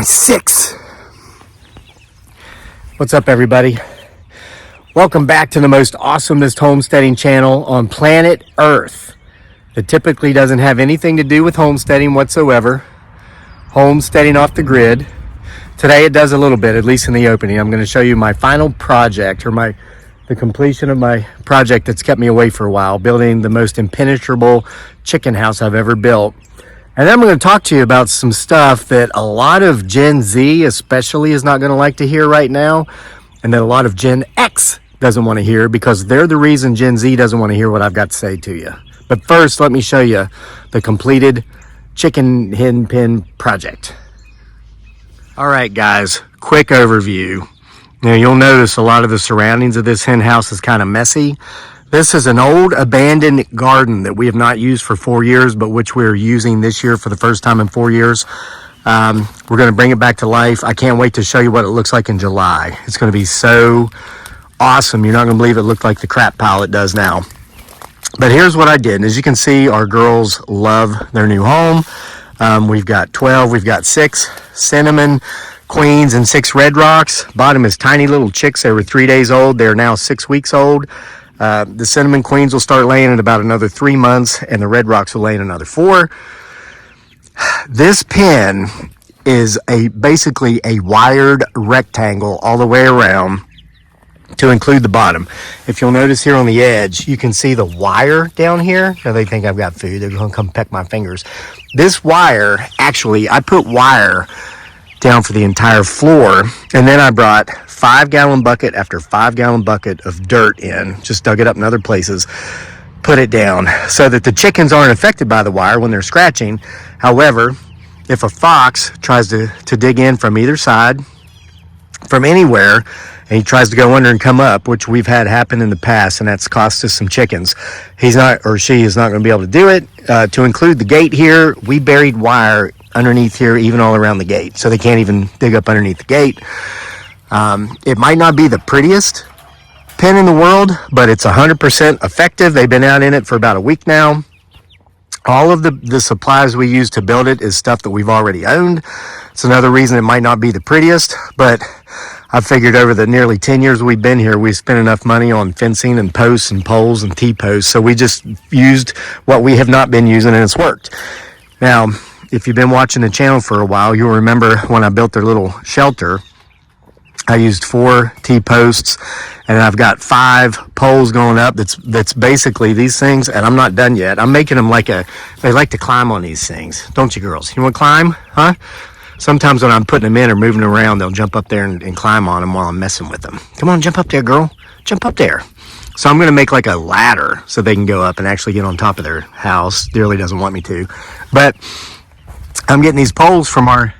6. What's up, everybody? Welcome back to the most awesomest homesteading channel on planet Earth. It typically doesn't have anything to do with homesteading whatsoever. Homesteading off the grid. Today it does a little bit, at least in the opening. I'm going to show you my final project, or the completion of my project that's kept me away for a while, building the most impenetrable chicken house I've ever built. And then I'm going to talk to you about some stuff that a lot of Gen Z especially is not going to like to hear right now, and that a lot of Gen X doesn't want to hear, because they're the reason Gen Z doesn't want to hear what I've got to say to you. But first, let me show you the completed chicken hen pen project. All right, guys, quick overview. Now, you'll notice a lot of the surroundings of this hen house is kind of messy. This is an old abandoned garden that we have not used for 4 years, but which we're using this year for the first time in 4 years. We're going to bring it back to life. I can't wait to show you what it looks like in July. It's going to be so awesome. You're not going to believe it looked like the crap pile it does now. But here's what I did. And as you can see, our girls love their new home. We've got 12, we've got 6 cinnamon queens and 6 red rocks. Bottom is tiny little chicks. They were 3 days old. They're now 6 weeks old. The cinnamon queens will start laying in about another 3 months, and the red rocks will lay in another 4. This pen is basically a wired rectangle all the way around to include the bottom. If you'll notice here on the edge, you can see the wire down here. Now they think I've got food. They're going to come peck my fingers. This wire, actually, I put wire down for the entire floor, and then I brought 5-gallon bucket after 5-gallon bucket of dirt in, just dug it up in other places, put it down so that the chickens aren't affected by the wire when they're scratching. However, if a fox tries to dig in from either side, from anywhere, and he tries to go under and come up, which we've had happen in the past, and that's cost us some chickens, he's not, or she is not going to be able to do it. To include the gate here, we buried wire underneath here, even all around the gate, so they can't even dig up underneath the gate. It might not be the prettiest pen in the world, but it's 100% effective. They've been out in it for about a week now. All of the supplies we use to build it is stuff that we've already owned. It's another reason it might not be the prettiest, but I figured over the nearly 10 years we've been here, we spent enough money on fencing and posts and poles and T-posts, so we just used what we have not been using, and it's worked. Now, if you've been watching the channel for a while, you'll remember when I built their little shelter, I used 4 T-posts, and I've got 5 poles going up. That's basically these things, and I'm not done yet. I'm making them they like to climb on these things. Don't you girls? You want to climb? Huh? Sometimes when I'm putting them in or moving them around, they'll jump up there and climb on them while I'm messing with them. Come on, jump up there, girl. Jump up there. So I'm going to make like a ladder so they can go up and actually get on top of their house. Dearly doesn't want me to. But I'm getting these poles from our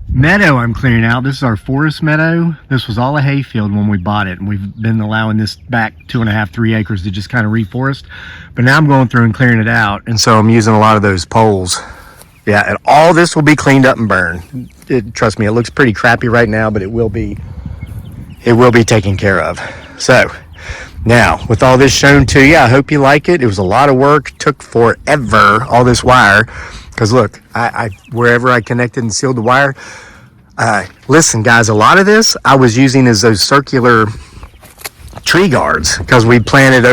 meadow I'm clearing out. This is our forest meadow. This was all a hayfield when we bought it, and we've been allowing this back 2.5-3 acres to just kind of reforest. But now I'm going through and clearing it out, and so I'm using a lot of those poles. Yeah, and all this will be cleaned up and burned. Trust me, it looks pretty crappy right now, but it will be taken care of. So now, with all this shown to you, I hope you like it. It was a lot of work, took forever, all this wire. Because look, I wherever I connected and sealed the wire, listen guys, a lot of this I was using as those circular tree guards, because we've planted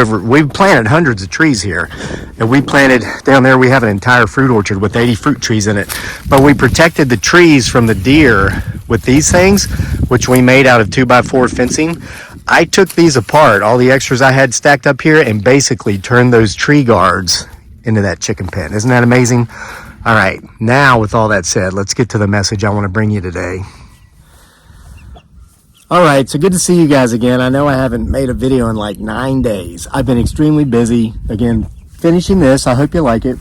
hundreds of trees here, and we planted down there, we have an entire fruit orchard with 80 fruit trees in it, but we protected the trees from the deer with these things, which we made out of 2x4 fencing. I took these apart, all the extras I had stacked up here, and basically turned those tree guards into that chicken pen. Isn't that amazing? All right, now with all that said, let's get to the message I want to bring you today. All right, so good to see you guys again. I know I haven't made a video in like 9 days. I've been extremely busy, again, finishing this. I hope you like it.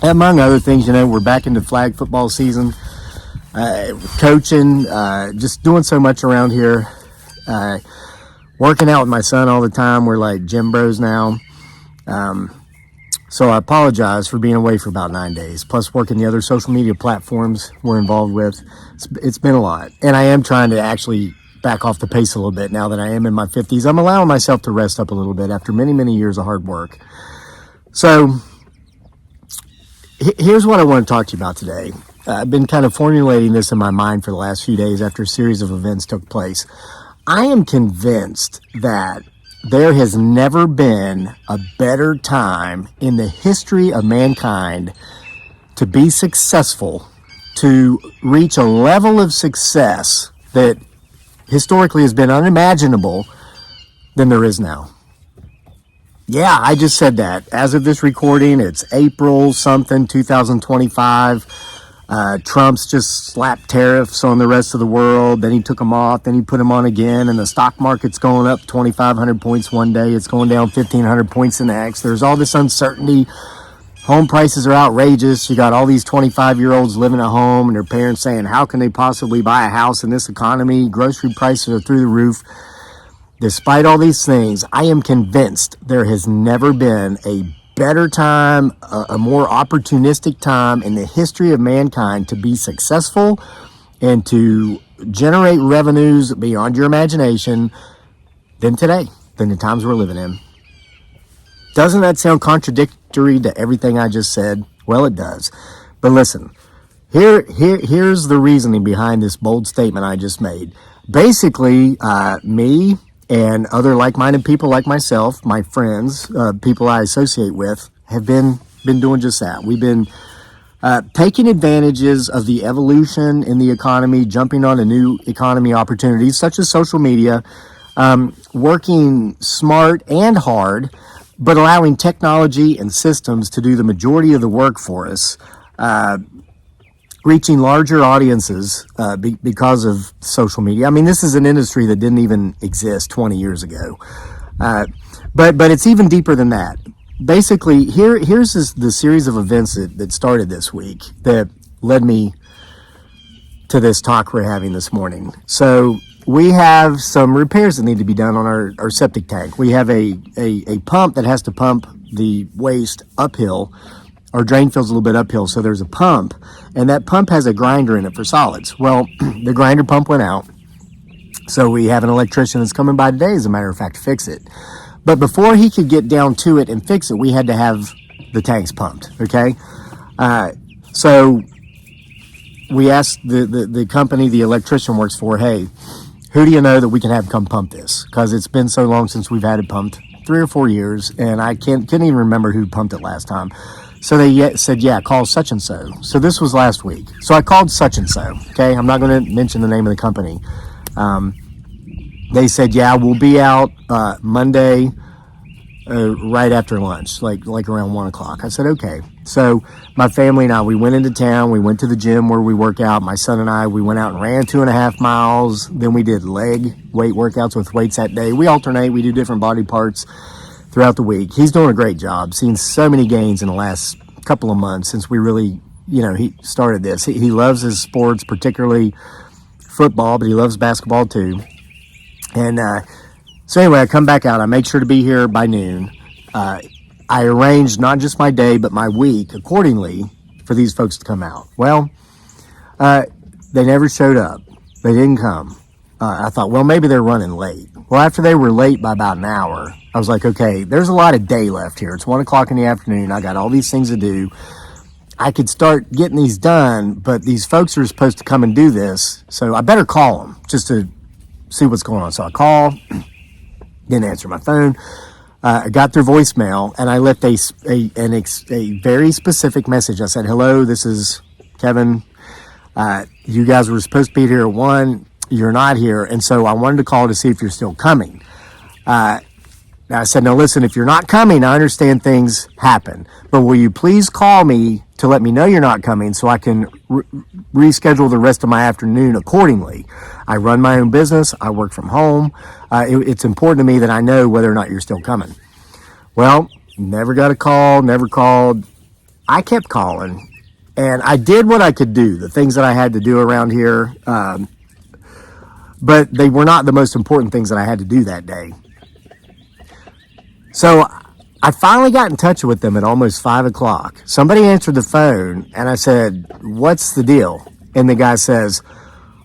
Among other things, we're back into flag football season, coaching, just doing so much around here, working out with my son all the time. We're like gym bros now. So I apologize for being away for about 9 days, plus working the other social media platforms we're involved with. It's been a lot, and I am trying to actually back off the pace a little bit now that I am in my 50s. I'm allowing myself to rest up a little bit after many, many years of hard work. So here's what I want to talk to you about today. I've been kind of formulating this in my mind for the last few days after a series of events took place. I am convinced that there has never been a better time in the history of mankind to be successful, to reach a level of success that historically has been unimaginable than there is now. Yeah, I just said that. As of this recording, it's April something, 2025. Trump's just slapped tariffs on the rest of the world. Then he took them off. Then he put them on again. And the stock market's going up 2,500 points one day. It's going down 1,500 points the next. There's all this uncertainty. Home prices are outrageous. You got all these 25-year-olds living at home and their parents saying, how can they possibly buy a house in this economy? Grocery prices are through the roof. Despite all these things, I am convinced there has never been a better time, a more opportunistic time in the history of mankind to be successful and to generate revenues beyond your imagination than today, than the times we're living in. Doesn't that sound contradictory to everything I just said? Well, it does. But listen, here's the reasoning behind this bold statement I just made. Basically, me and other like-minded people like myself, my friends, people I associate with, have been doing just that. We've been taking advantages of the evolution in the economy, jumping on a new economy opportunities such as social media, working smart and hard, but allowing technology and systems to do the majority of the work for us, reaching larger audiences because of social media. I mean, this is an industry that didn't even exist 20 years ago. But it's even deeper than that. Basically, here's the series of events that started this week that led me to this talk we're having this morning. So we have some repairs that need to be done on our septic tank. We have a pump that has to pump the waste uphill. Our drain field's a little bit uphill, so there's a pump, and that pump has a grinder in it for solids. Well, the grinder pump went out, so we have an electrician that's coming by today, as a matter of fact, to fix it. But before he could get down to it and fix it, we had to have the tanks pumped, okay? So we asked the company the electrician works for, hey, who do you know that we can have come pump this? Because it's been so long since we've had it pumped, 3 or 4 years, and I couldn't even remember who pumped it last time. So they said, yeah, call such and so. So this was last week. So I called such and so, okay? I'm not going to mention the name of the company. They said, yeah, we'll be out Monday right after lunch, like around 1 o'clock. I said, okay. So my family and I, we went into town. We went to the gym where we work out. My son and I, we went out and ran 2.5 miles. Then we did leg weight workouts with weights that day. We alternate. We do different body parts throughout the week. He's doing a great job. Seen so many gains in the last couple of months since we really, he started this. He loves his sports, particularly football, but he loves basketball too. And so anyway, I come back out. I make sure to be here by noon. I arranged not just my day, but my week accordingly for these folks to come out. Well, they never showed up. They didn't come. I thought, well, maybe they're running late. Well, after they were late by about an hour, I was like, okay, there's a lot of day left here. It's 1 o'clock in the afternoon. I got all these things to do. I could start getting these done, but these folks are supposed to come and do this, so I better call them just to see what's going on. So I called, didn't answer my phone. I got their voicemail, and I left a very specific message. I said, hello, this is Kevin. You guys were supposed to be here at 1. You're not here, and so I wanted to call to see if you're still coming. Now I said, no, listen, if you're not coming, I understand things happen, but will you please call me to let me know you're not coming so I can reschedule the rest of my afternoon accordingly. I run my own business. I work from home. It's important to me that I know whether or not you're still coming. Well, never got a call, never called. I kept calling, and I did what I could do, the things that I had to do around here, but they were not the most important things that I had to do that day. So I finally got in touch with them at almost 5 o'clock. Somebody answered the phone, and I said, what's the deal? And the guy says,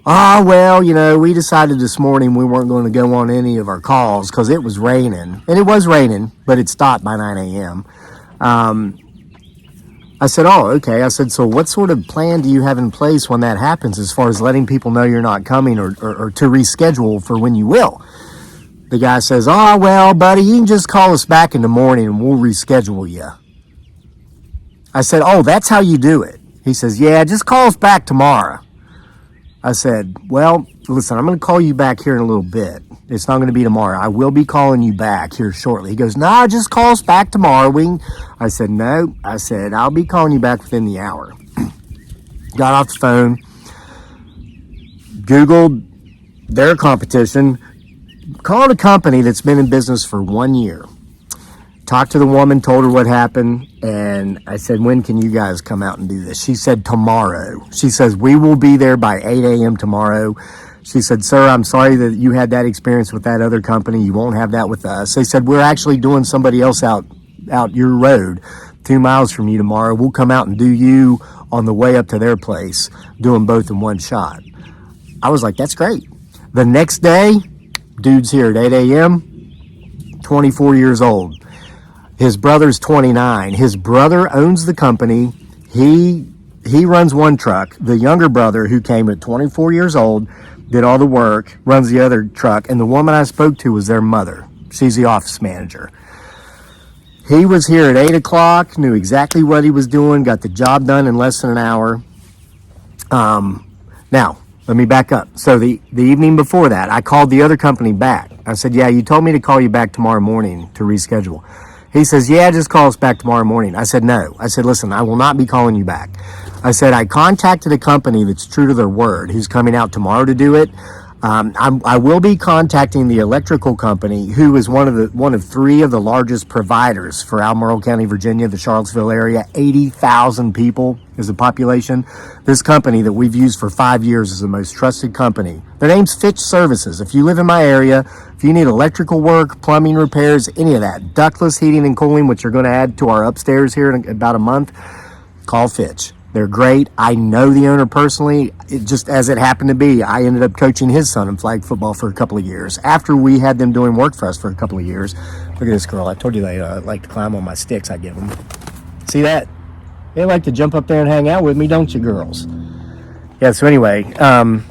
oh, well, we decided this morning we weren't going to go on any of our calls because it was raining. And it was raining, but it stopped by 9 a.m. I said, oh, okay. I said, so what sort of plan do you have in place when that happens as far as letting people know you're not coming or to reschedule for when you will? The guy says, oh, well, buddy, you can just call us back in the morning and we'll reschedule you. I said, oh, that's how you do it. He says, yeah, just call us back tomorrow. I said, well, listen, I'm going to call you back here in a little bit. It's not going to be tomorrow. I will be calling you back here shortly. He goes, no, just call us back tomorrow. I said, no. I said, I'll be calling you back within the hour. Got off the phone, Googled their competition, called a company that's been in business for 1 year. Talked to the woman, told her what happened, and I said, when can you guys come out and do this? She said, tomorrow. She says, we will be there by 8 a.m. tomorrow. She said, sir, I'm sorry that you had that experience with that other company. You won't have that with us. They said, we're actually doing somebody else out your road 2 miles from you tomorrow. We'll come out and do you on the way up to their place, do them both in one shot. I was like, that's great. The next day, dude's here at 8 a.m., 24 years old. His brother's 29. His brother owns the company. He runs one truck. The younger brother, who came at 24 years old, did all the work, runs the other truck. And the woman I spoke to was their mother. She's the office manager. He was here at 8 o'clock, knew exactly what he was doing, got the job done in less than an hour. Now, let me back up. So the evening before that, I called the other company back. I said, yeah, you told me to call you back tomorrow morning to reschedule. He says, yeah, just call us back tomorrow morning. I said, no. I said, listen, I will not be calling you back. I said, I contacted a company that's true to their word, who's coming out tomorrow to do it. I will be contacting the electrical company, who is one of three of the largest providers for Albemarle County, Virginia, the Charlottesville area. 80,000 people is the population. This company that we've used for 5 years is the most trusted company. Their name's Fitch Services. If you live in my area, if you need electrical work, plumbing repairs, any of that, ductless heating and cooling, which are going to add to our upstairs here in about a month, call Fitch. They're great. I know the owner personally. It just as it happened to be, I ended up coaching his son in flag football for a couple of years. After we had them doing work for us for a couple of years. Look at this girl. I told you they like to climb on my sticks I give them. See that? They like to jump up there and hang out with me, don't you, girls? Yeah, so anyway, I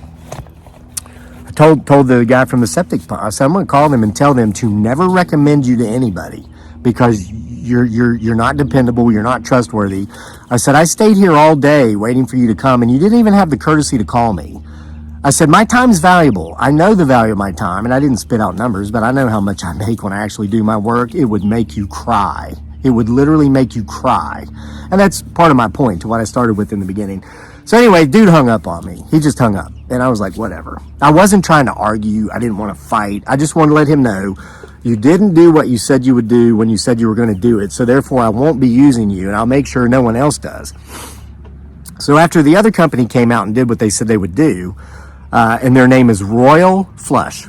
told the guy from the septic pump, I said, I'm going to call them and tell them to never recommend you to anybody because you're not dependable, you're not trustworthy. I said, I stayed here all day waiting for you to come, and you didn't even have the courtesy to call me. I said, my time's valuable. I know the value of my time, and I didn't spit out numbers, but I know how much I make when I actually do my work. It would make you cry. It would literally make you cry. And that's part of my point to what I started with in the beginning. So anyway, dude hung up on me. He just hung up. And I was like, whatever. I wasn't trying to argue. I didn't want to fight. I just wanted to let him know you didn't do what you said you would do when you said you were going to do it. So therefore, I won't be using you, and I'll make sure no one else does. So after the other company came out and did what they said they would do, and their name is Royal Flush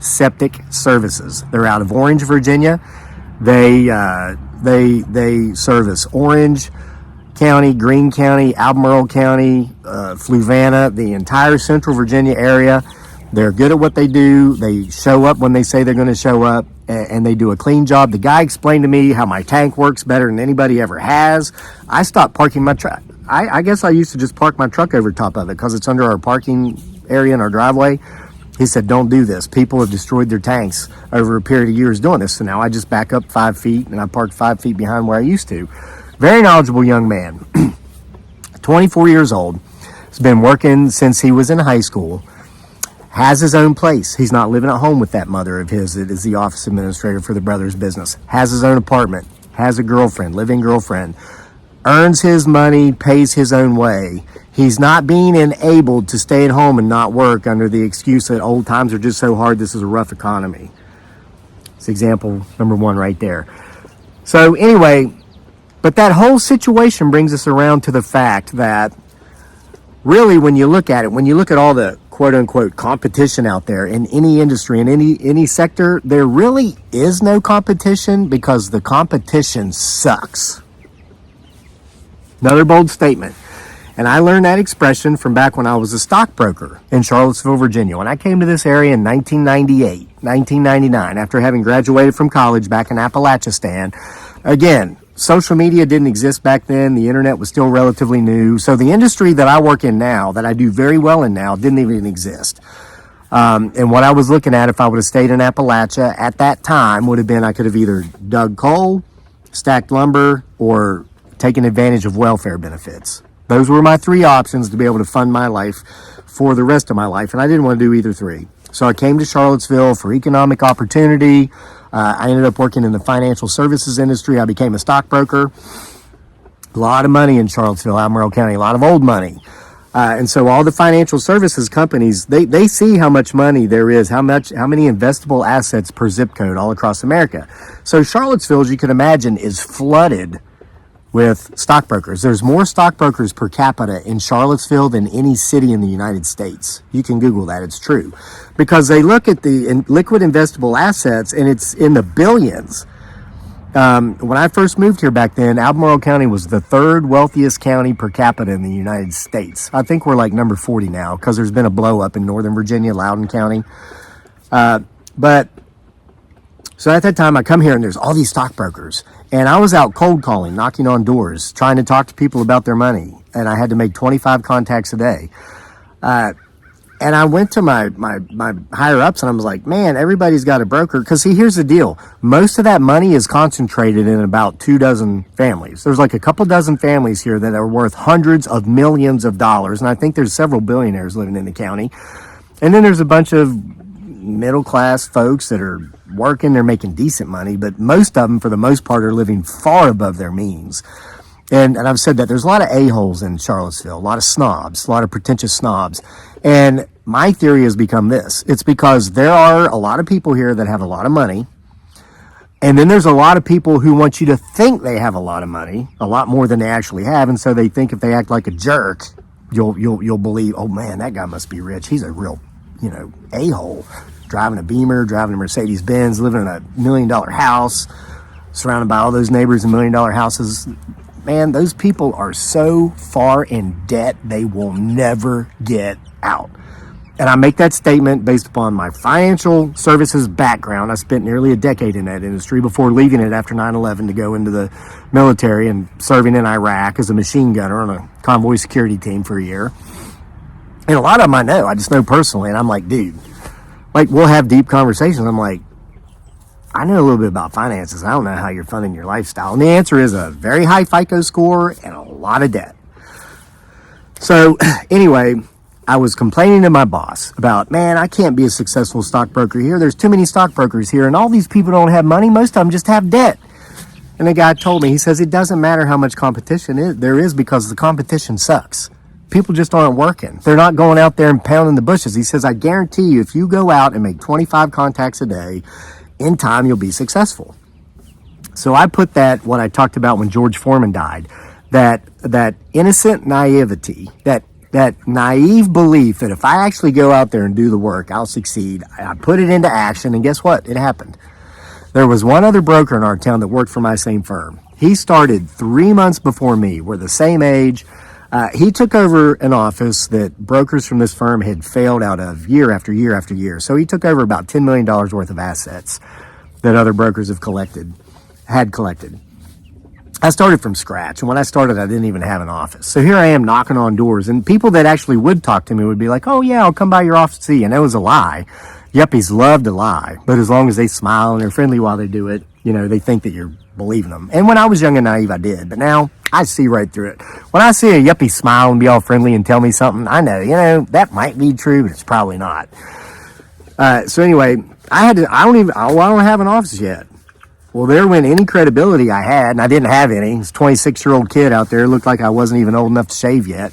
Septic Services. They're out of Orange, Virginia. They service Orange County, Greene County, Albemarle County, Fluvanna, the entire Central Virginia area. They're good at what they do. They show up when they say they're going to show up, and they do a clean job. The guy explained to me how my tank works better than anybody ever has. I stopped parking my truck. I guess I used to just park my truck over top of it because it's under our parking area in our driveway. He said, don't do this. People have destroyed their tanks over a period of years doing this. So now I just back up 5 feet, and I park 5 feet behind where I used to. Very knowledgeable young man, 24 years old. Has been working since he was in high school. Has his own place. He's not living at home with that mother of his that is the office administrator for the brother's business. Has his own apartment. Has a girlfriend, living girlfriend. Earns his money, pays his own way. He's not being enabled to stay at home and not work under the excuse that old times are just so hard, this is a rough economy. It's example number one right there. So anyway, but that whole situation brings us around to the fact that really when you look at it, when you look at all the quote-unquote competition out there in any industry, in any sector, there really is no competition because the competition sucks. Another bold statement. And I learned that expression from back when I was a stockbroker in Charlottesville, Virginia. When I came to this area in 1998, 1999, after having graduated from college back in Appalachistan, again, social media didn't exist back then. The internet was still relatively new. So the industry that I work in now, that I do very well in now, didn't even exist. And what I was looking at, if I would have stayed in Appalachia at that time, would have been I could have either dug coal, stacked lumber, or taken advantage of welfare benefits. Those were my three options to be able to fund my life for the rest of my life, and I didn't want to do either three. So I came to Charlottesville for economic opportunity. I ended up working in the financial services industry. I became a stockbroker. A lot of money in Charlottesville, Albemarle County, a lot of old money. And so all the financial services companies, they see how much money there is, how many investable assets per zip code all across America. So Charlottesville, as you can imagine, is flooded with stockbrokers. There's more stockbrokers per capita in Charlottesville than any city in the United States. You can Google that, it's true. Because they look at the liquid investable assets and it's in the billions. When I first moved here back then, Albemarle County was the third wealthiest county per capita in the United States. I think we're like number 40 now because there's been a blow up in Northern Virginia, Loudoun County. So at that time I come here and there's all these stockbrokers. And I was out cold calling, knocking on doors, trying to talk to people about their money. And I had to make 25 contacts a day. And I went to my higher ups and I was like, man, everybody's got a broker. Because see, here's the deal. Most of that money is concentrated in about 24 families. There's like a couple dozen families here that are worth hundreds of millions of dollars. And I think there's several billionaires living in the county. And then there's a bunch of middle class folks that are working, they're making decent money, but most of them, for the most part, are living far above their means. And I've said that there's a lot of a-holes in Charlottesville, a lot of snobs, a lot of pretentious snobs. And my theory has become this. It's because there are a lot of people here that have a lot of money. And then there's a lot of people who want you to think they have a lot of money, a lot more than they actually have. And so they think if they act like a jerk, you'll believe, oh man, that guy must be rich. He's a real, a-hole. Driving a Beamer, driving a Mercedes Benz, living in a $1 million house, surrounded by all those neighbors in $1 million houses. Man, those people are so far in debt, they will never get out. And I make that statement based upon my financial services background. I spent nearly a decade in that industry before leaving it after 9/11 to go into the military and serving in Iraq as a machine gunner on a convoy security team for a year. And a lot of them I know, I just know personally, and I'm like, dude, like, we'll have deep conversations. I'm like, I know a little bit about finances. I don't know how you're funding your lifestyle. And the answer is a very high FICO score and a lot of debt. So anyway, I was complaining to my boss about, man, I can't be a successful stockbroker here. There's too many stockbrokers here, and all these people don't have money. Most of them just have debt. And the guy told me, he says, it doesn't matter how much competition there is because the competition sucks. People just aren't working. They're not going out there and pounding the bushes. He says, I guarantee you, if you go out and make 25 contacts a day, in time, you'll be successful. So I put that, what I talked about when George Foreman died, that innocent naivety, that naive belief that if I actually go out there and do the work, I'll succeed. I put it into action, and guess what? It happened. There was one other broker in our town that worked for my same firm. He started 3 months before me. We're the same age. He took over an office that brokers from this firm had failed out of year after year after year. So he took over about $10 million worth of assets that other brokers had collected. I started from scratch, and when I started, I didn't even have an office. So here I am knocking on doors, and people that actually would talk to me would be like, oh yeah, I'll come by your office to see you. And that was a lie. Yuppies love to lie, but as long as they smile and they're friendly while they do it, they think that you're believing them. And when I was young and naive, I did, but now I see right through it. When I see a yuppie smile and be all friendly and tell me something, I know, that might be true, but it's probably not. So anyway, I don't have an office yet. Well, there went any credibility I had, and I didn't have any. This 26-year-old kid out there looked like I wasn't even old enough to shave yet,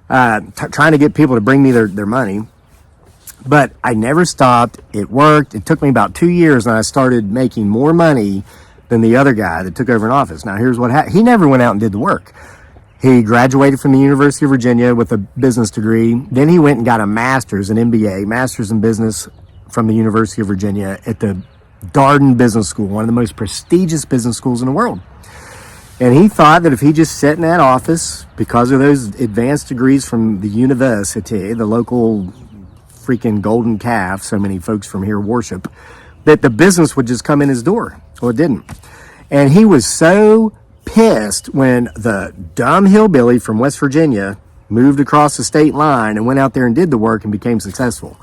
trying to get people to bring me their money. But I never stopped. It worked. It took me about 2 years, and I started making more money than the other guy that took over an office. Now, here's what happened. He never went out and did the work. He graduated from the University of Virginia with a business degree. Then he went and got a master's, an MBA, master's in business from the University of Virginia at the Darden Business School, one of the most prestigious business schools in the world. And he thought that if he just sat in that office, because of those advanced degrees from the university, the local freaking golden calf, so many folks from here worship, that the business would just come in his door. Well, it didn't. And he was so pissed when the dumb hillbilly from West Virginia moved across the state line and went out there and did the work and became successful.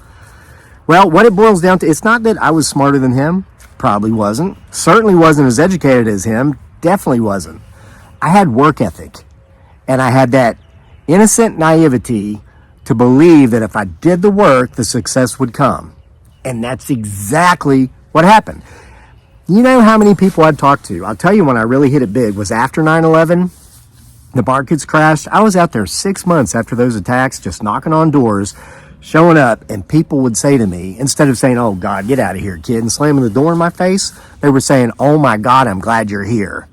Well, what it boils down to, it's not that I was smarter than him. Probably wasn't. Certainly wasn't as educated as him. Definitely wasn't. I had work ethic. And I had that innocent naivety to believe that if I did the work, the success would come. And that's exactly what happened. You know how many people I'd talked to? I'll tell you when I really hit it big was after 9/11. The markets crashed. I was out there 6 months after those attacks, just knocking on doors, showing up, and people would say to me, instead of saying, "Oh God, get out of here, kid," and slamming the door in my face, they were saying, "Oh my God, I'm glad you're here."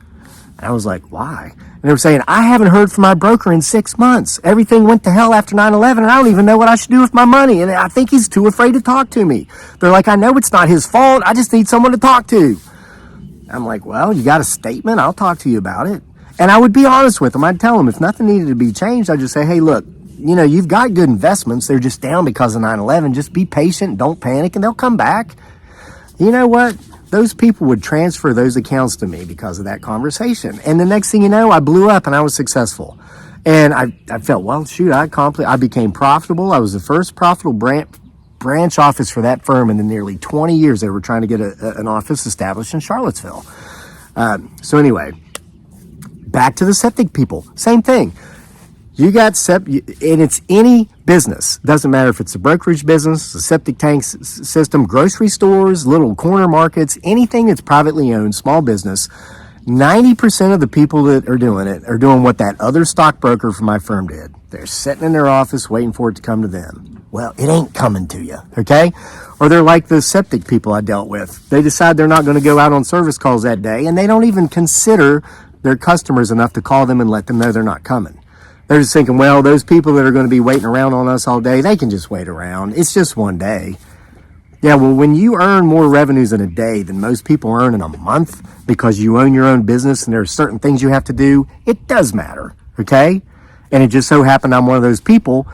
And I was like, why? And they were saying, "I haven't heard from my broker in 6 months. Everything went to hell after 9/11, and I don't even know what I should do with my money. And I think he's too afraid to talk to me." They're like, "I know it's not his fault. I just need someone to talk to." I'm like, "Well, you got a statement? I'll talk to you about it." And I would be honest with them. I'd tell them if nothing needed to be changed, I'd just say, "Hey, look, you know, you've got good investments. They're just down because of 9/11. Just be patient. Don't panic, and they'll come back." You know what? Those people would transfer those accounts to me because of that conversation. And the next thing you know, I blew up and I was successful. And I felt, well, shoot, I became profitable. I was the first profitable branch office for that firm in the nearly 20 years they were trying to get an office established in Charlottesville. So anyway, back to the septic people. Same thing. You got and it's any business. Doesn't matter if it's a brokerage business, a septic tank system, grocery stores, little corner markets, anything that's privately owned, small business. 90% of the people that are doing it are doing what that other stockbroker from my firm did. They're sitting in their office waiting for it to come to them. Well, it ain't coming to you, okay? Or they're like the septic people I dealt with. They decide they're not going to go out on service calls that day, and they don't even consider their customers enough to call them and let them know they're not coming. They're just thinking, well, those people that are going to be waiting around on us all day, they can just wait around. It's just one day. Yeah, well, when you earn more revenues in a day than most people earn in a month because you own your own business and there are certain things you have to do, it does matter, okay? And it just so happened I'm one of those people.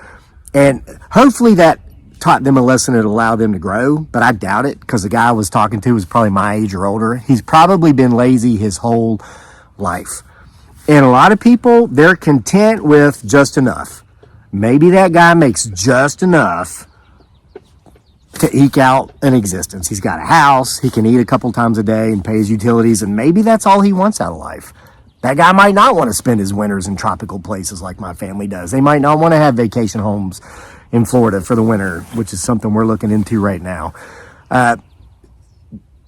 And hopefully that taught them a lesson that allowed them to grow, but I doubt it because the guy I was talking to was probably my age or older. He's probably been lazy his whole life. And a lot of people, they're content with just enough. Maybe that guy makes just enough to eke out an existence. He's got a house, he can eat a couple times a day and pay his utilities, and maybe that's all he wants out of life. That guy might not want to spend his winters in tropical places like my family does. They might not want to have vacation homes in Florida for the winter, which is something we're looking into right now.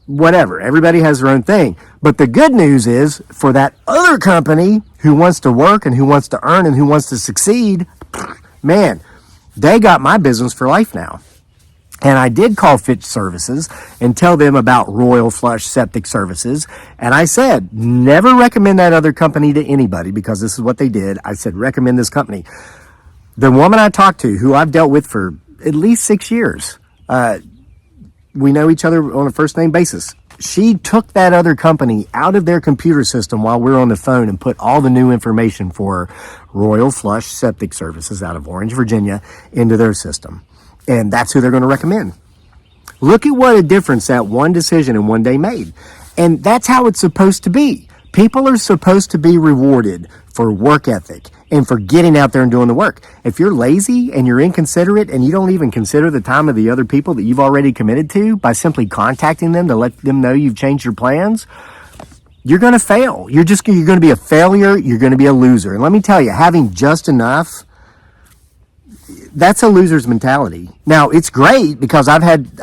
Whatever, everybody has their own thing. But the good news is for that other company who wants to work and who wants to earn and who wants to succeed, man, they got my business for life now. And I did call Fitch Services and tell them about Royal Flush Septic Services. And I said, never recommend that other company to anybody because this is what they did. I said, recommend this company. The woman I talked to, who I've dealt with for at least 6 years, we know each other on a first name basis. She took that other company out of their computer system while we were on the phone and put all the new information for Royal Flush Septic Services out of Orange, Virginia into their system. And that's who they're going to recommend. Look at what a difference that one decision in one day made. And that's how it's supposed to be. People are supposed to be rewarded for work ethic and for getting out there and doing the work. If you're lazy and you're inconsiderate and you don't even consider the time of the other people that you've already committed to by simply contacting them to let them know you've changed your plans, you're going to fail. You're going to be a failure. You're going to be a loser. And let me tell you, having just enough, that's a loser's mentality. Now, it's great because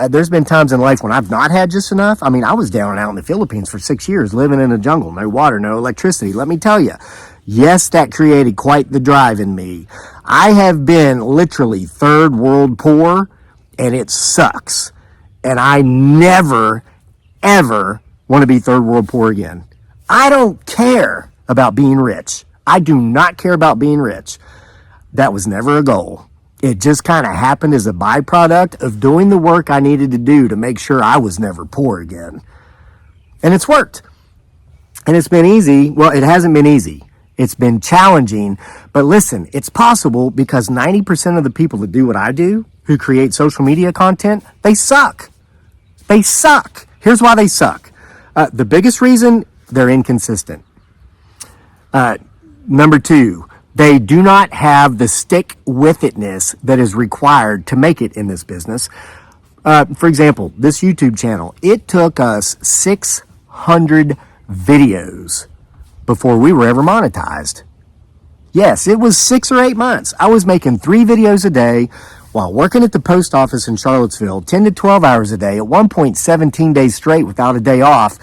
there's been times in life when I've not had just enough. I mean, I was down and out in the Philippines for 6 years, living in a jungle, no water, no electricity. Let me tell you, yes, that created quite the drive in me. I have been literally third world poor, and it sucks. And I never, ever want to be third world poor again. I don't care about being rich. I do not care about being rich. That was never a goal. It just kind of happened as a byproduct of doing the work I needed to do to make sure I was never poor again. And it's worked. And it's been easy. Well, it hasn't been easy. It's been challenging. But listen, it's possible because 90% of the people that do what I do, who create social media content, they suck. They suck. Here's why they suck. The biggest reason, they're inconsistent. Number two, they do not have the stick-with-itness that is required to make it in this business. For example, this YouTube channel, it took us 600 videos before we were ever monetized. Yes, it was 6 or 8 months. I was making 3 videos a day while working at the post office in Charlottesville, 10 to 12 hours a day, at one point 17 days straight without a day off,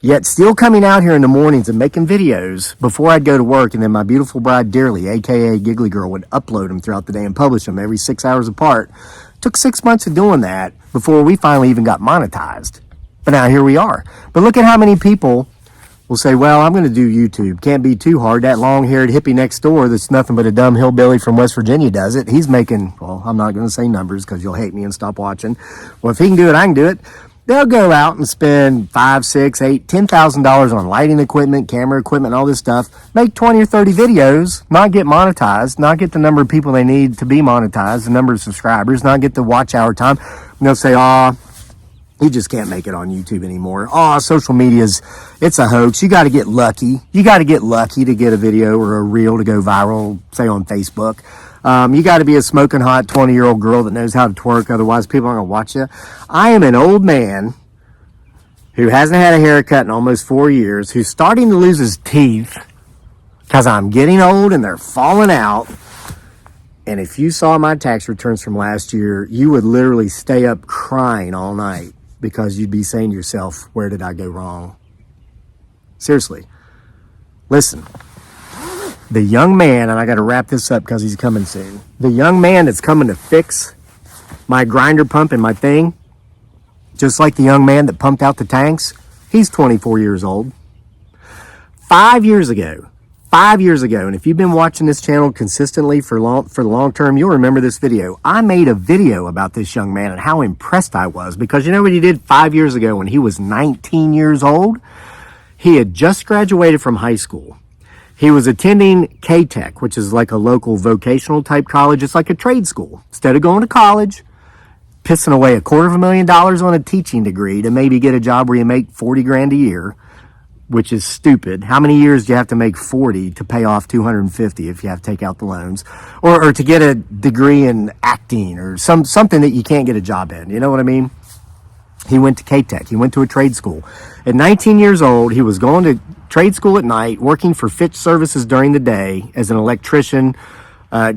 yet still coming out here in the mornings and making videos before I'd go to work, and then my beautiful bride Dearly, aka Giggly Girl, would upload them throughout the day and publish them every 6 hours apart. Took 6 months of doing that before we finally even got monetized. But now here we are. But look at how many people will say, well, I'm going to do YouTube. Can't be too hard. That long-haired hippie next door that's nothing but a dumb hillbilly from West Virginia does it. He's making, well, I'm not going to say numbers because you'll hate me and stop watching. Well, if he can do it, I can do it. They'll go out and spend $5, $6, $8, $10,000 on lighting equipment, camera equipment, all this stuff, make 20 or 30 videos, not get monetized, not get the number of people they need to be monetized, the number of subscribers, not get the watch hour time. And they'll say, you just can't make it on YouTube anymore. Social media's, it's a hoax. You got to get lucky. You got to get lucky to get a video or a reel to go viral, say on Facebook. You got to be a smoking hot 20-year-old girl that knows how to twerk. Otherwise, people aren't going to watch you. I am an old man who hasn't had a haircut in almost 4 years, who's starting to lose his teeth because I'm getting old and they're falling out. And if you saw my tax returns from last year, you would literally stay up crying all night because you'd be saying to yourself, where did I go wrong? Seriously. Listen. The young man, and I got to wrap this up because he's coming soon. The young man that's coming to fix my grinder pump and my thing, just like the young man that pumped out the tanks, he's 24 years old. 5 years ago, and if you've been watching this channel consistently for the long term, you'll remember this video. I made a video about this young man and how impressed I was, because you know what he did 5 years ago when he was 19 years old? He had just graduated from high school. He was attending K-Tech, which is like a local vocational type college. It's like a trade school. Instead of going to college, pissing away $250,000 on a teaching degree to maybe get a job where you make 40 grand a year, which is stupid. How many years do you have to make 40 to pay off 250 if you have to take out the loans? Or to get a degree in acting or something that you can't get a job in. You know what I mean? He went to K-Tech. He went to a trade school. At 19 years old, he was going to trade school at night, working for Fitch Services during the day as an electrician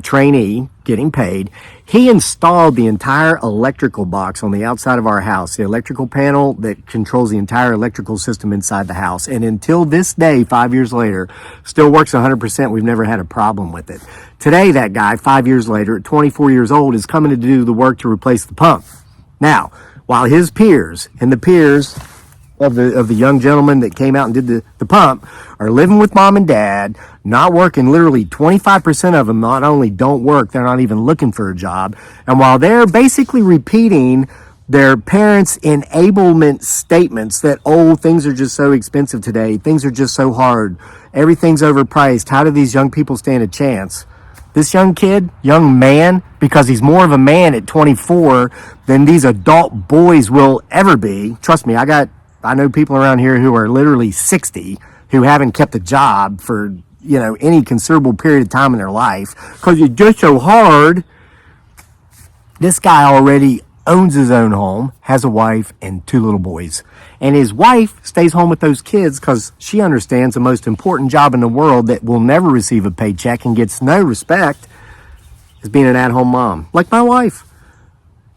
trainee, getting paid. He installed the entire electrical box on the outside of our house, the electrical panel that controls the entire electrical system inside the house. And until this day, 5 years later, still works 100%. We've never had a problem with it. Today, that guy, 5 years later, at 24 years old, is coming to do the work to replace the pump. Now, while his peers and the peers of the young gentleman that came out and did the pump are living with mom and dad, not working, literally 25% of them not only don't work, they're not even looking for a job. And while they're basically repeating their parents' enablement statements that, things are just so expensive today, things are just so hard, everything's overpriced, how do these young people stand a chance? This young man, because he's more of a man at 24 than these adult boys will ever be. Trust me, I know people around here who are literally 60 who haven't kept a job for, any considerable period of time in their life because it's just so hard. This guy already owns his own home, has a wife and 2 little boys. And his wife stays home with those kids because she understands the most important job in the world that will never receive a paycheck and gets no respect is being an at-home mom, like my wife.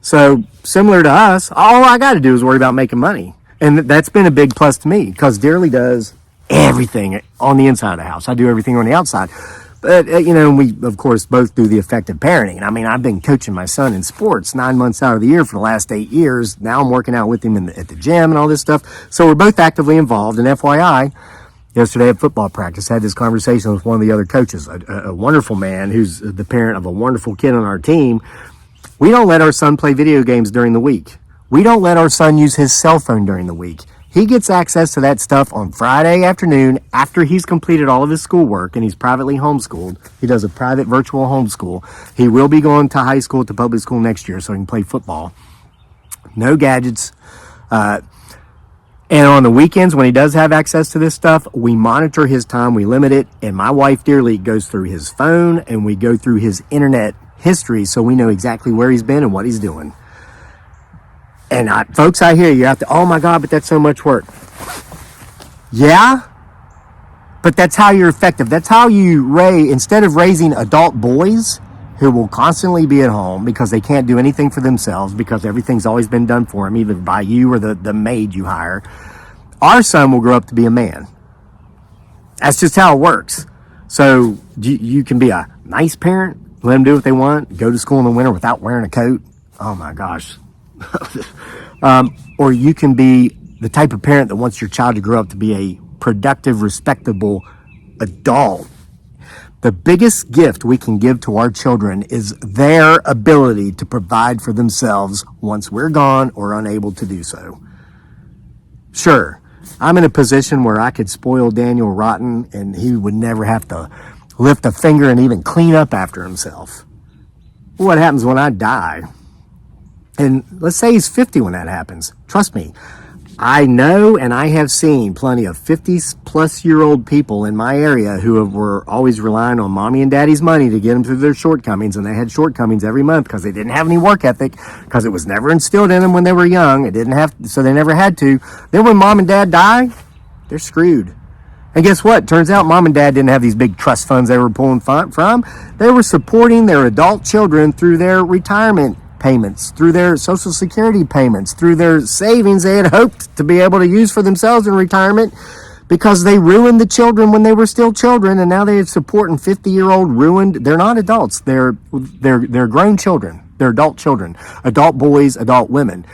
So similar to us, all I got to do is worry about making money. And that's been a big plus to me because Dearly does everything on the inside of the house. I do everything on the outside. But, we, of course, both do the effective parenting. I mean, I've been coaching my son in sports 9 months out of the year for the last 8 years. Now I'm working out with him at the gym and all this stuff. So we're both actively involved. And FYI, yesterday at football practice, I had this conversation with one of the other coaches, a wonderful man who's the parent of a wonderful kid on our team. We don't let our son play video games during the week. We don't let our son use his cell phone during the week. He gets access to that stuff on Friday afternoon after he's completed all of his schoolwork and he's privately homeschooled. He does a private virtual homeschool. He will be going to high school, to public school next year so he can play football. No gadgets. And And on the weekends, when he does have access to this stuff, we monitor his time, we limit it, and my wife dearly goes through his phone and we go through his internet history so we know exactly where he's been and what he's doing. And folks, I hear you have to, oh my God, but that's so much work. Yeah, but that's how you're effective. That's how you instead of raising adult boys who will constantly be at home because they can't do anything for themselves because everything's always been done for them, either by you or the maid you hire. Our son will grow up to be a man. That's just how it works. So you can be a nice parent, let them do what they want, go to school in the winter without wearing a coat. Oh my gosh. Or you can be the type of parent that wants your child to grow up to be a productive, respectable adult. The biggest gift we can give to our children is their ability to provide for themselves once we're gone or unable to do so. Sure, I'm in a position where I could spoil Daniel rotten and he would never have to lift a finger and even clean up after himself. What happens when I die? And let's say he's 50 when that happens. Trust me, I know and I have seen plenty of 50-plus-year-old people in my area who were always relying on mommy and daddy's money to get them through their shortcomings, and they had shortcomings every month because they didn't have any work ethic, because it was never instilled in them when they were young. It didn't have, so they never had to. Then when mom and dad die, they're screwed. And guess what? Turns out mom and dad didn't have these big trust funds they were pulling from. They were supporting their adult children through their retirement payments, through their Social Security payments, through their savings they had hoped to be able to use for themselves in retirement, because they ruined the children when they were still children, and now they're supporting 50-year-old ruined. They're not adults. They're grown children. They're adult children, adult boys, adult women.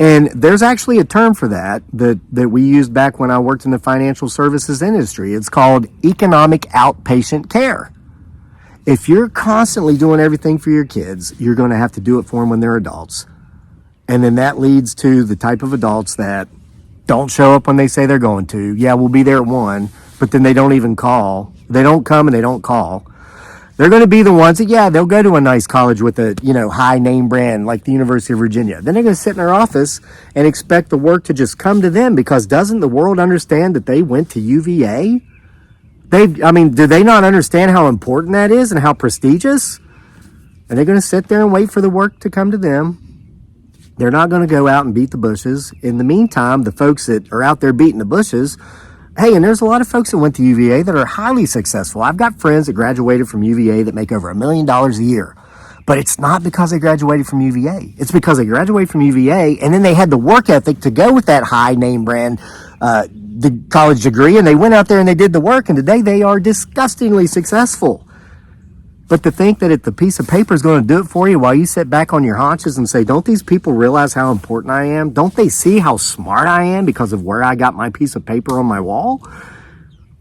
And there's actually a term for that we used back when I worked in the financial services industry. It's called economic outpatient care. If you're constantly doing everything for your kids, you're going to have to do it for them when they're adults. And then that leads to the type of adults that don't show up when they say they're going to. Yeah, we'll be there at 1, but then they don't even call. They don't come and they don't call. They're going to be the ones that, yeah, they'll go to a nice college with a, high name brand like the University of Virginia. Then they're going to sit in their office and expect the work to just come to them, because doesn't the world understand that they went to UVA? Do they not understand how important that is and how prestigious? And they're going to sit there and wait for the work to come to them. They're not going to go out and beat the bushes. In the meantime, the folks that are out there beating the bushes, hey, and there's a lot of folks that went to UVA that are highly successful. I've got friends that graduated from UVA that make over $1 million a year. But it's not because they graduated from UVA. It's because they graduated from UVA and then they had the work ethic to go with that high name brand the college degree, and they went out there and they did the work, and today they are disgustingly successful. But to think that the piece of paper is going to do it for you while you sit back on your haunches and say, don't these people realize how important I am? Don't they see how smart I am because of where I got my piece of paper on my wall?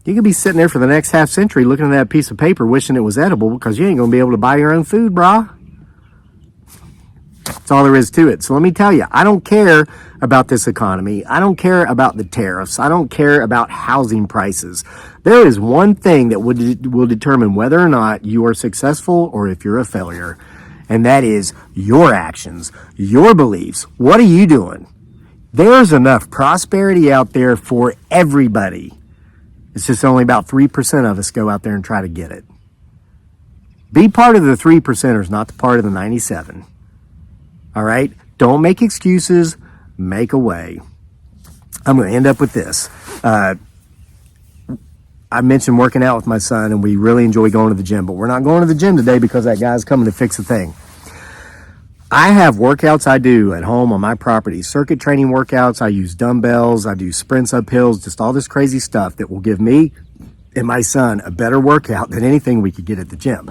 You could be sitting there for the next half century looking at that piece of paper wishing it was edible, because you ain't going to be able to buy your own food, brah. That's all there is to it. So let me tell you, I don't care about this economy. I don't care about the tariffs. I don't care about housing prices. There is one thing that will determine whether or not you are successful or if you're a failure, and that is your actions, your beliefs. What are you doing? There's enough prosperity out there for everybody. It's just only about 3% of us go out there and try to get it. Be part of the 3%ers, not the part of the 97. All right? Don't make excuses. Make a way. I'm going to end up with this. I mentioned working out with my son, and we really enjoy going to the gym, but we're not going to the gym today because that guy's coming to fix the thing. I have workouts I do at home on my property, circuit training workouts. I use dumbbells. I do sprints up hills, just all this crazy stuff that will give me and my son a better workout than anything we could get at the gym.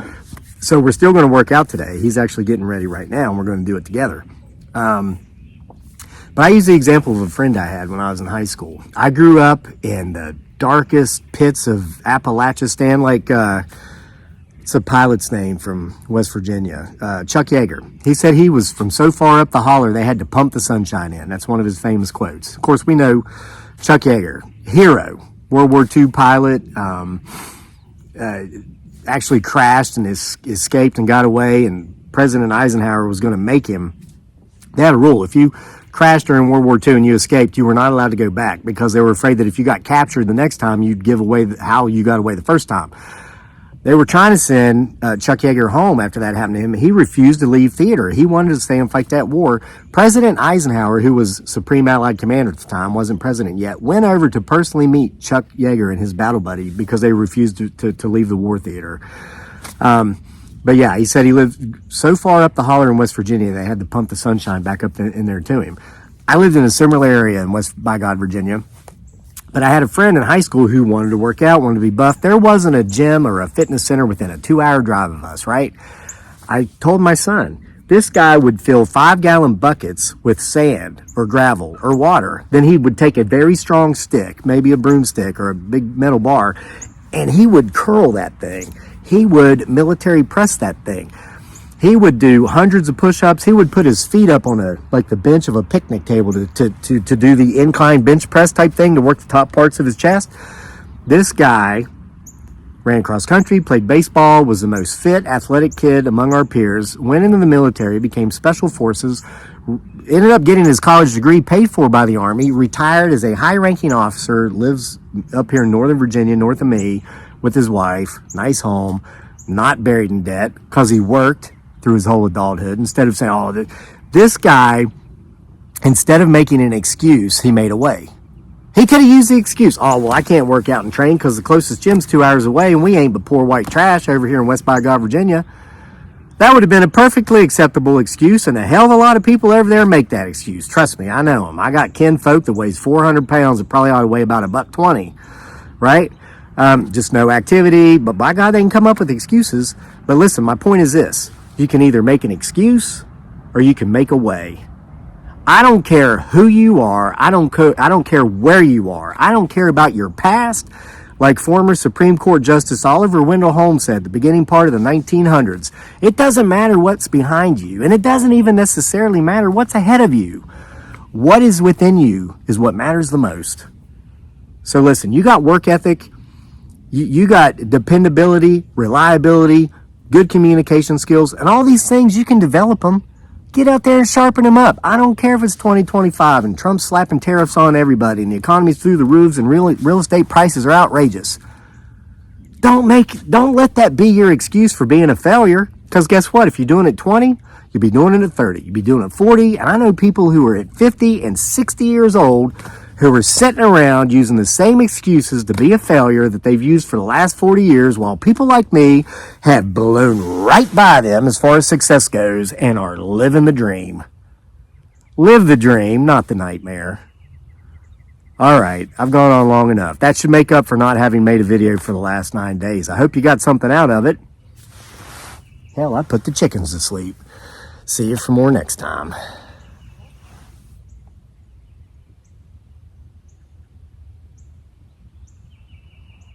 So we're still going to work out today. He's actually getting ready right now, and we're going to do it together. But I use the example of a friend I had when I was in high school. I grew up in the darkest pits of Appalachian, it's a pilot's name from West Virginia, Chuck Yeager. He said he was from so far up the holler they had to pump the sunshine in. That's one of his famous quotes. Of course, we know Chuck Yeager, hero, World War II pilot, actually crashed and escaped and got away, and President Eisenhower was going to make him. They had a rule: if you crashed during World War II and you escaped, you were not allowed to go back because they were afraid that if you got captured the next time, you'd give away how you got away the first time. They were trying to send Chuck Yeager home after that happened to him. He refused to leave theater. He wanted to stay and fight that war. President Eisenhower, who was Supreme Allied Commander at the time, wasn't president yet, went over to personally meet Chuck Yeager and his battle buddy because they refused to leave the war theater. But yeah, he said he lived so far up the holler in West Virginia, they had to pump the sunshine back up in there to him. I lived in a similar area in West by God, Virginia. But I had a friend in high school who wanted to work out, wanted to be buff. There wasn't a gym or a fitness center within a 2-hour drive of us, right? I told my son, this guy would fill 5-gallon buckets with sand or gravel or water. Then he would take a very strong stick, maybe a broomstick or a big metal bar, and he would curl that thing. He would military press that thing. He would do hundreds of push-ups. He would put his feet up on the bench of a picnic table to do the incline bench press type thing to work the top parts of his chest. This guy ran cross country, played baseball, was the most fit, athletic kid among our peers, went into the military, became special forces, ended up getting his college degree paid for by the Army, retired as a high-ranking officer, lives up here in Northern Virginia, north of me, with his wife, nice home, not buried in debt because he worked through his whole adulthood. Instead of saying, oh, this guy, instead of making an excuse, he made a way. He could have used the excuse, oh, well, I can't work out and train because the closest gym's 2 hours away and we ain't but poor white trash over here in West by God, Virginia. That would have been a perfectly acceptable excuse, and a hell of a lot of people over there make that excuse. Trust me, I know them. I got kinfolk that weighs 400 pounds that probably ought to weigh about $120, right? Just no activity, but by God, they can come up with excuses. But listen, my point is this. You can either make an excuse or you can make a way. I don't care who you are. I don't care where you are. I don't care about your past. Like former Supreme Court Justice Oliver Wendell Holmes said at the beginning part of the 1900s, it doesn't matter what's behind you, and it doesn't even necessarily matter what's ahead of you. What is within you is what matters the most. So listen, you got work ethic, you got dependability, reliability, good communication skills, and all these things, you can develop them. Get out there and sharpen them up. I don't care if it's 2025 and Trump's slapping tariffs on everybody and the economy's through the roofs and real estate prices are outrageous. Don't let that be your excuse for being a failure. Because guess what? If you're doing it at 20, you'll be doing it at 30. You'll be doing it at 40. And I know people who are at 50 and 60 years old who are sitting around using the same excuses to be a failure that they've used for the last 40 years, while people like me have blown right by them as far as success goes and are living the dream. Live the dream, not the nightmare. All right, I've gone on long enough. That should make up for not having made a video for the last 9 days. I hope you got something out of it. Hell, I put the chickens to sleep. See you for more next time.